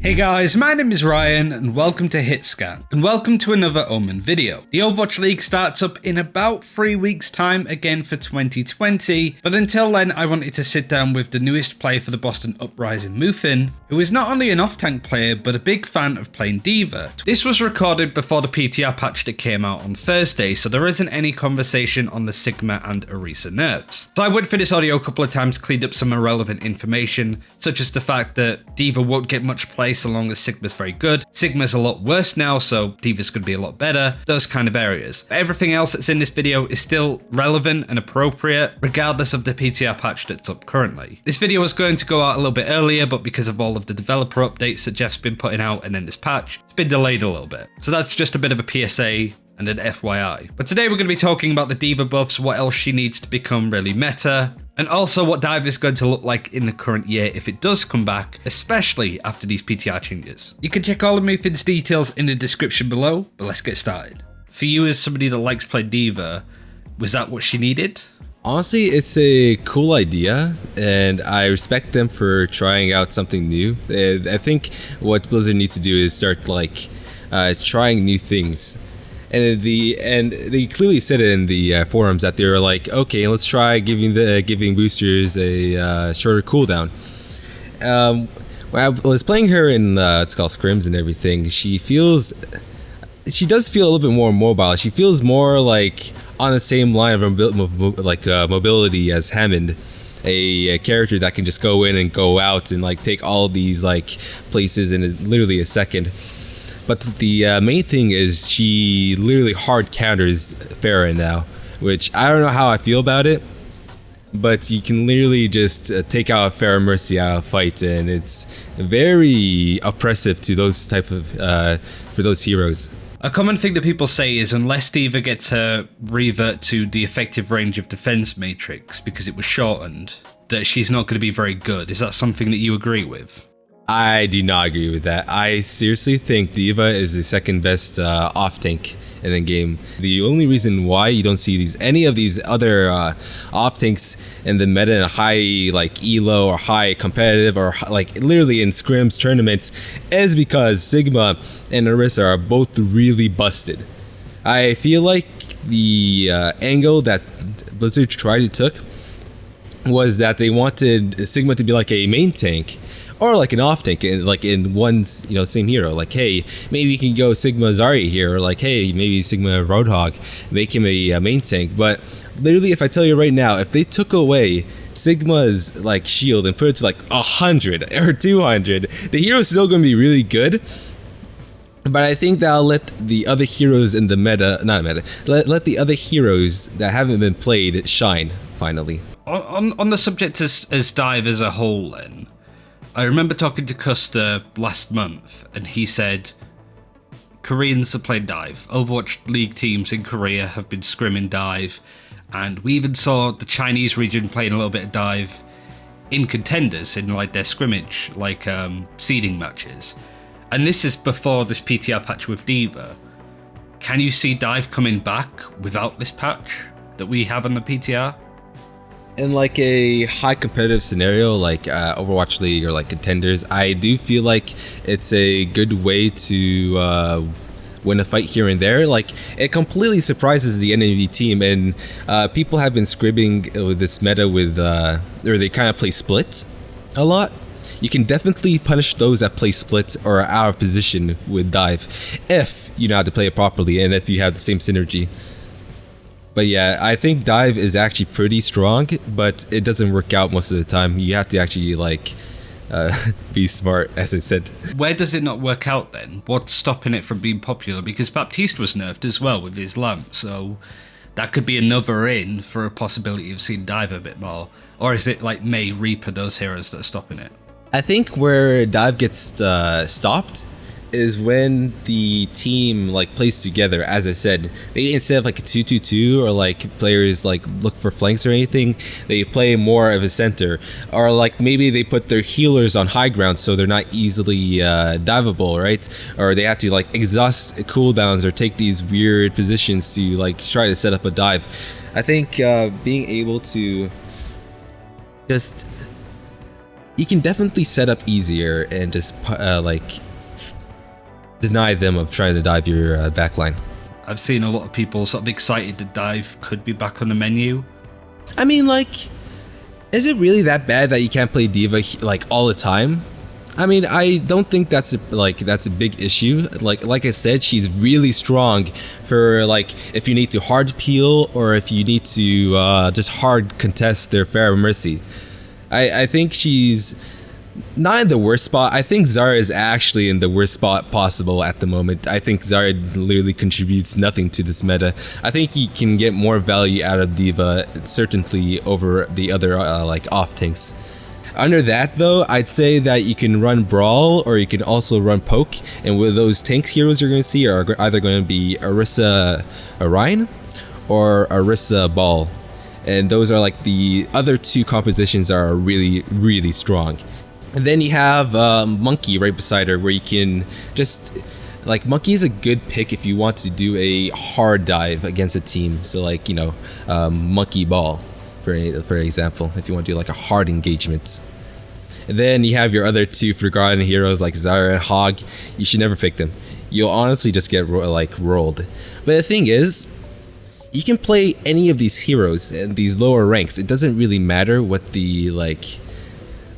Hey guys, my name is Ryan and welcome to HitScan, and welcome to another Omen video. The Overwatch League starts up in about 3 weeks time again for 2020, but until then I wanted to sit down with the newest player for the Boston Uprising, Mouffin, who is not only an off-tank player but a big fan of playing D.Va. This was recorded before the PTR patch that came out on Thursday, so there isn't any conversation on the Sigma and Orisa nerfs. So I went through this audio a couple of times, cleaned up some irrelevant information, such as the fact that D.Va won't get much play so long as Sigma's very good. Sigma's a lot worse now, so D.Va's going to be a lot better. Those kind of areas. But everything else that's in this video is still relevant and appropriate, regardless of the PTR patch that's up currently. This video was going to go out a little bit earlier, but because of all of the developer updates that Jeff's been putting out and then this patch, it's been delayed a little bit. So that's just a bit of a PSA and an FYI. But today we're going to be talking about the D.Va buffs, what else she needs to become really meta, and also what Dive is going to look like in the current year if it does come back, especially after these PTR changes. You can check all of Mouffin's details in the description below, but let's get started. For you as somebody that likes playing D.Va, was that what she needed? Honestly, it's a cool idea, and I respect them for trying out something new. I think what Blizzard needs to do is start trying new things. And they clearly said it in the forums that they were like, okay, let's try giving boosters a shorter cooldown. When I was playing her in it's called scrims and everything, she does feel a little bit more mobile. She feels more like on the same line of mobility as Hammond, a character that can just go in and go out and take all these places in literally a second. But the main thing is she literally hard counters Pharah now, which I don't know how I feel about it, but you can literally just take out Pharah Mercy out of a fight, and it's very oppressive to those type of for those heroes. A common thing that people say is unless D.Va gets her revert to the effective range of defense matrix because it was shortened, that she's not going to be very good. Is that something that you agree with? I do not agree with that. I seriously think D.Va is the second best off-tank in the game. The only reason why you don't see any of these other off-tanks in the meta in high elo or high competitive or literally in scrims tournaments is because Sigma and Orisa are both really busted. I feel like the angle that Blizzard tried to took was that they wanted Sigma to be like a main tank, or like an off tank, in one same hero. Hey, maybe you can go Sigma Zarya here, or hey, maybe Sigma Roadhog, make him a main tank. But literally, if I tell you right now, if they took away Sigma's shield and put it to 100 or 200, the hero's still gonna be really good. But I think that'll let the other heroes in the let the other heroes that haven't been played shine finally. On the subject as Dive as a whole, then. I remember talking to Custer last month, and he said Koreans have played Dive. Overwatch League teams in Korea have been scrimming Dive, and we even saw the Chinese region playing a little bit of Dive in contenders in their scrimmage, seeding matches. And this is before this PTR patch with D.Va. Can you see Dive coming back without this patch that we have on the PTR? In a high competitive scenario like Overwatch League or contenders, I do feel like it's a good way to win a fight here and there. It completely surprises the enemy team, and people have been scribbing with this meta with or they kind of play splits a lot. You can definitely punish those that play splits or are out of position with Dive if you know how to play it properly and if you have the same synergy. But yeah, I think Dive is actually pretty strong, but it doesn't work out most of the time. You have to actually be smart, as I said. Where does it not work out then? What's stopping it from being popular? Because Baptiste was nerfed as well with his lamp, so that could be another in for a possibility of seeing Dive a bit more. Or is it Mei, Reaper, those heroes that are stopping it? I think where Dive gets stopped is when the team plays together. As I said, maybe instead of a 2-2-2 or players look for flanks or anything, they play more of a center, or maybe they put their healers on high ground so they're not easily diveable, right? Or they have to exhaust cooldowns or take these weird positions to try to set up a dive. I think being able to just you can definitely set up easier and just deny them of trying to dive your backline. I've seen a lot of people sort of excited that dive could be back on the menu. I mean, like, is it really that bad that you can't play D.Va like all the time? I mean, I don't think that's a big issue. Like I said, she's really strong for like if you need to hard peel or if you need to just hard contest their Pharah Mercy. I think she's not in the worst spot. I think Zarya is actually in the worst spot possible at the moment. I think Zarya literally contributes nothing to this meta. I think you can get more value out of D.Va certainly over the other like off tanks. Under that though, I'd say that you can run Brawl or you can also run Poke, and with those tank heroes you're going to see are either going to be Orisa Orion or Orisa Ball, and those are like the other two compositions are really, really strong. And then you have Monkey right beside her, where you can just like Monkey is a good pick if you want to do a hard dive against a team. So like, you know, Monkey Ball for example, if you want to do like a hard engagement. And then you have your other two forgotten heroes like Zarya and Hog. You should never pick them. You'll honestly just get rolled. But the thing is, you can play any of these heroes in these lower ranks. It doesn't really matter what the like.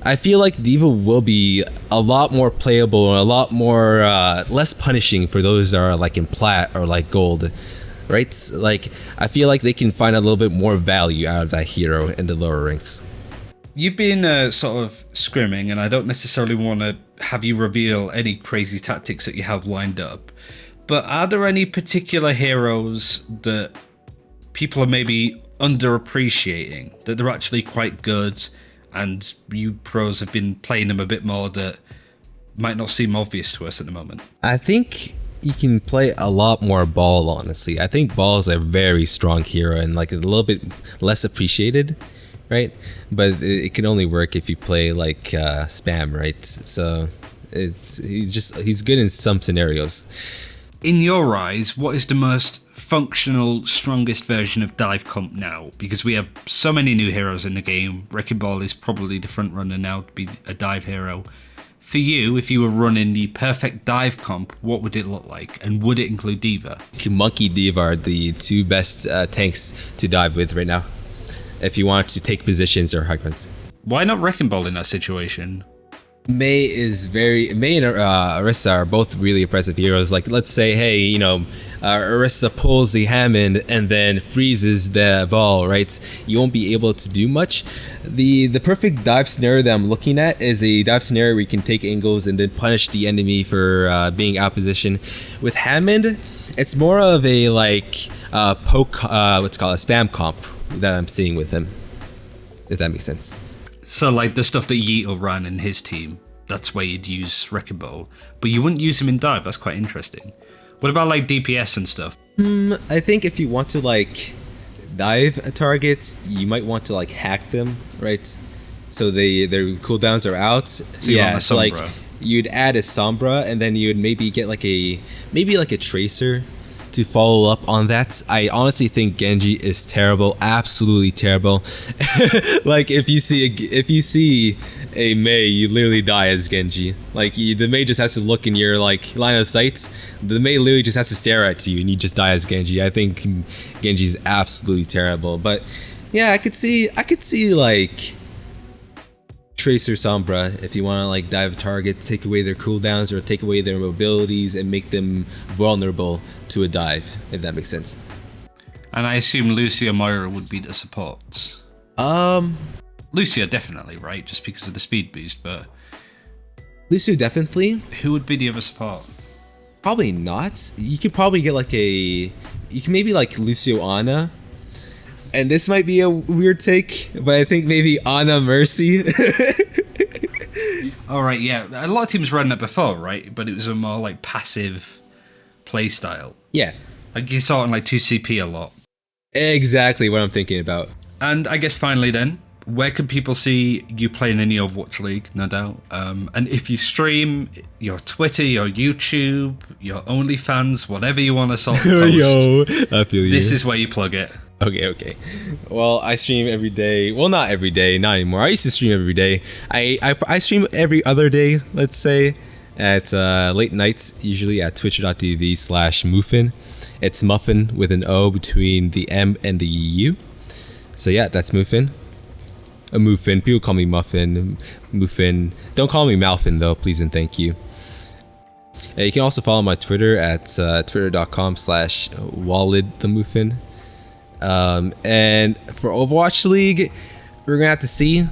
I feel like D.Va will be a lot more playable and a lot more less punishing for those that are like in plat or like gold, right? Like I feel like they can find a little bit more value out of that hero in the lower ranks. You've been sort of scrimming, and I don't necessarily want to have you reveal any crazy tactics that you have lined up, but are there any particular heroes that people are maybe underappreciating, that they're actually quite good, and you pros have been playing them a bit more that might not seem obvious to us at the moment? I think you can play a lot more Ball, honestly. I think Ball is a very strong hero and like a little bit less appreciated, right? But it can only work if you play like spam, right? So he's good in some scenarios. In your eyes, what is the most functional, strongest version of dive comp now? Because we have so many new heroes in the game. Wrecking Ball is probably the front runner now to be a dive hero. For you, if you were running the perfect dive comp, what would it look like? And would it include D.Va? Monkey, D.Va are the two best tanks to dive with right now, if you want to take positions or high grounds. Why not Wrecking Ball in that situation? Mei and Orisa are both really impressive heroes. Like, let's say, hey, you know, Orisa pulls the Hammond and then freezes the ball, right? You won't be able to do much. The perfect dive scenario that I'm looking at is a dive scenario where you can take angles and then punish the enemy for being out of position. With Hammond, it's more of a like poke, what's called a spam comp that I'm seeing with him, if that makes sense. So like the stuff that Yeatle ran in his team, that's where you'd use Wrecking Ball, but you wouldn't use him in dive. That's quite interesting. What about like DPS and stuff? I think if you want to like dive a target, you might want to like hack them, right? So their cooldowns are out. So yeah, so like you'd add a Sombra and then you'd maybe get like a Tracer to follow up on that. I honestly think Genji is terrible, absolutely terrible. Like if you see a Mei, you literally die as Genji. Like the Mei just has to look in your like line of sight. The Mei literally just has to stare at you, and you just die as Genji. I think Genji's absolutely terrible. But yeah, I could see like Tracer Sombra if you want to like dive a target, take away their cooldowns or take away their mobilities and make them vulnerable to a dive, if that makes sense. And I assume Lucia Moira would be the supports. Lucia definitely, right? Just because of the speed boost, but Lucia definitely. Who would be the other support? Probably not. You could probably get like you can maybe like Lucio Ana. And this might be a weird take, but I think maybe Ana Mercy. Alright, yeah. A lot of teams ran that before, right? But it was a more like passive play style. Yeah. Like you saw it in like 2CP a lot. Exactly what I'm thinking about. And I guess finally then, where can people see you playing in the Overwatch League, no doubt? And if you stream, your Twitter, your YouTube, your OnlyFans, whatever you want to sort of post, Yo, I feel you. This is where you plug it. Okay. Well, I stream every day. Well, not every day, not anymore. I used to stream every day. I stream every other day, let's say, at late nights, usually at twitch.tv/Mouffin. It's Muffin with an O between the M and the U. So yeah, that's Mouffin. A Mouffin. People call me Muffin. Mouffin. Don't call me Mouffin though, please and thank you. You can also follow my Twitter at twitter.com/WalidTheMouffin. And for Overwatch League, we're gonna have to see,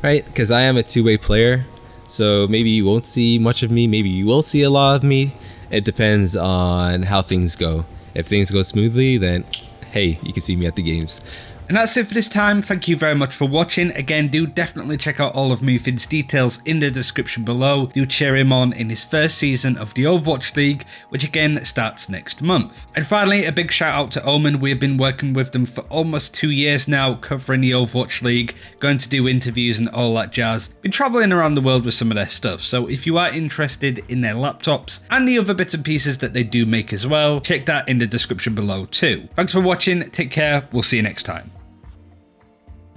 right? Because I am a two-way player, so maybe you won't see much of me. Maybe you will see a lot of me. It depends on how things go. If things go smoothly, then hey, you can see me at the games. And that's it for this time. Thank you very much for watching. Again, do definitely check out all of Mouffin's details in the description below. Do cheer him on in his first season of the Overwatch League, which again starts next month. And finally, a big shout out to Omen. We've been working with them for almost 2 years now, covering the Overwatch League, going to do interviews and all that jazz. Been traveling around the world with some of their stuff, so if you are interested in their laptops and the other bits and pieces that they do make as well, check that in the description below too. Thanks for watching, take care, we'll see you next time.